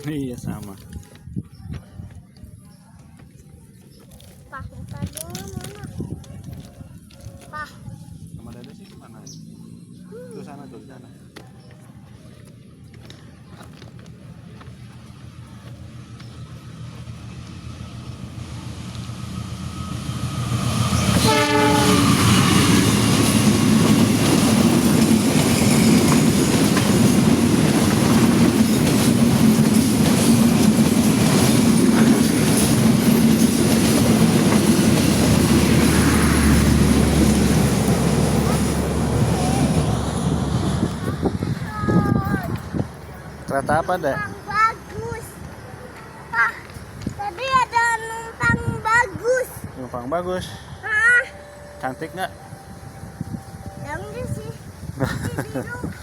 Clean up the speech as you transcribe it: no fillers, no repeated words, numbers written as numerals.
Iya sama. Pak, tadinya mana? Pak. Sama Dede sih kemana? Tuh sana tuh di sana. Kereta apa, Dek? Numpang bagus. Pak, tadi ada numpang bagus. Numpang bagus. Hah? Cantik nggak? Ya enggak sih. Ini biru.